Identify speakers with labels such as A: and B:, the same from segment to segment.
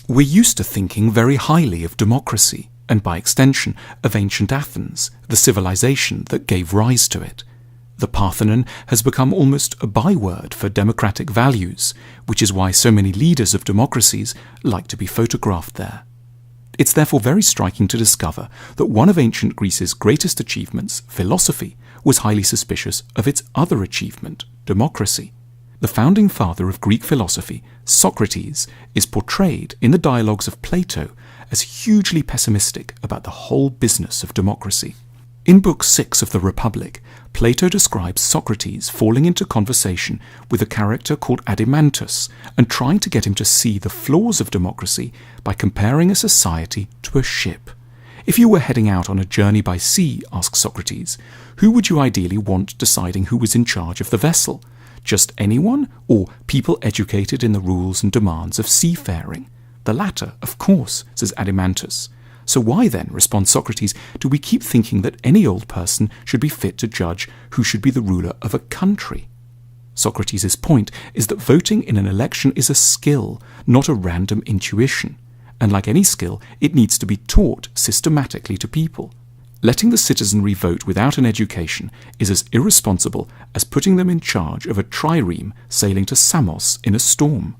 A: We're used to thinking very highly of democracy, and by extension of ancient Athens, the civilization that gave rise to it. The Parthenon has become almost a byword for democratic values, which is why so many leaders of democracies like to be photographed there. It's therefore very striking to discover that one of ancient Greece's greatest achievements, philosophy, was highly suspicious of its other achievement, democracy. The founding father of Greek philosophy, Socrates, is portrayed in the dialogues of Plato as hugely pessimistic about the whole business of democracy. In Book 6 of the Republic, Plato describes Socrates falling into conversation with a character called Adimantus and trying to get him to see the flaws of democracy by comparing a society to a ship. If you were heading out on a journey by sea, asks Socrates, who would you ideally want deciding who was in charge of the vessel? Just anyone, or people educated in the rules and demands of seafaring? The latter, of course, says Adimantus. So why then, responds Socrates, do we keep thinking that any old person should be fit to judge who should be the ruler of a country? Socrates' point is that voting in an election is a skill, not a random intuition. And like any skill, it needs to be taught systematically to people. Letting the citizenry vote without an education is as irresponsible as putting them in charge of a trireme sailing to Samos in a storm.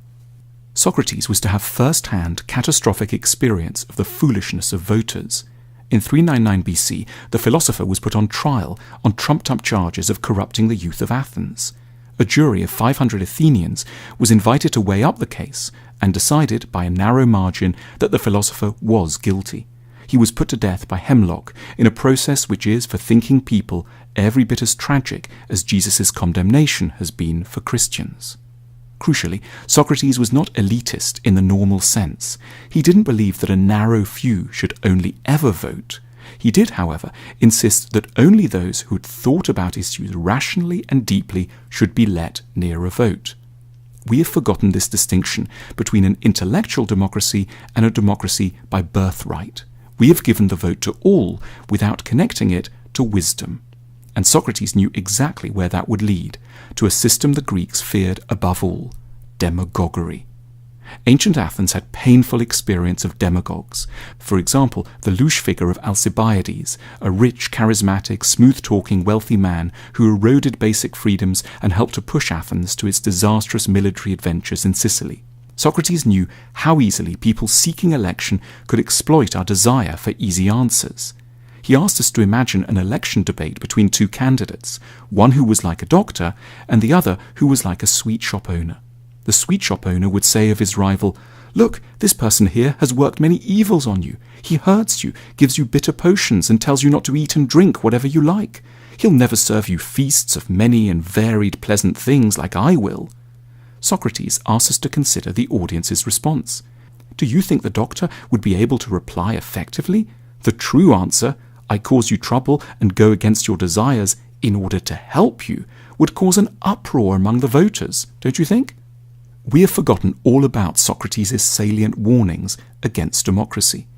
A: Socrates was to have first-hand catastrophic experience of the foolishness of voters. In 399 BC, the philosopher was put on trial on trumped-up charges of corrupting the youth of Athens. A jury of 500 Athenians was invited to weigh up the case and decided by a narrow margin that the philosopher was guilty. He was put to death by hemlock in a process which is, for thinking people, every bit as tragic as Jesus' condemnation has been for Christians. Crucially, Socrates was not elitist in the normal sense. He didn't believe that a narrow few should only ever vote. He did, however, insist that only those who had thought about issues rationally and deeply should be let near a vote. We have forgotten this distinction between an intellectual democracy and a democracy by birthright. We have given the vote to all without connecting it to wisdom. And Socrates knew exactly where that would lead, to a system the Greeks feared above all, demagoguery. Ancient Athens had painful experience of demagogues. For example, the louche figure of Alcibiades, a rich, charismatic, smooth-talking, wealthy man who eroded basic freedoms and helped to push Athens to its disastrous military adventures in Sicily. Socrates knew how easily people seeking election could exploit our desire for easy answers. He asked us to imagine an election debate between two candidates, one who was like a doctor and the other who was like a sweet shop owner. The sweet shop owner would say of his rival, "Look, this person here has worked many evils on you. He hurts you, gives you bitter potions, and tells you not to eat and drink whatever you like. He'll never serve you feasts of many and varied pleasant things like I will." Socrates asks us to consider the audience's response. Do you think the doctor would be able to reply effectively? The true answer, "I cause you trouble and go against your desires in order to help you," would cause an uproar among the voters, don't you think? We have forgotten all about Socrates' salient warnings against democracy.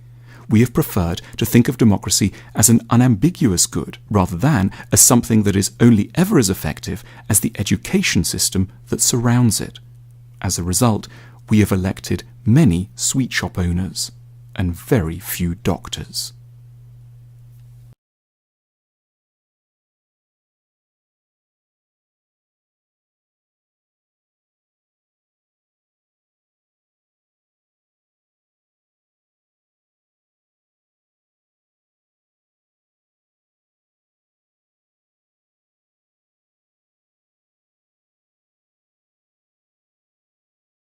A: We have preferred to think of democracy as an unambiguous good rather than as something that is only ever as effective as the education system that surrounds it. As a result, we have elected many sweet shop owners and very few doctors.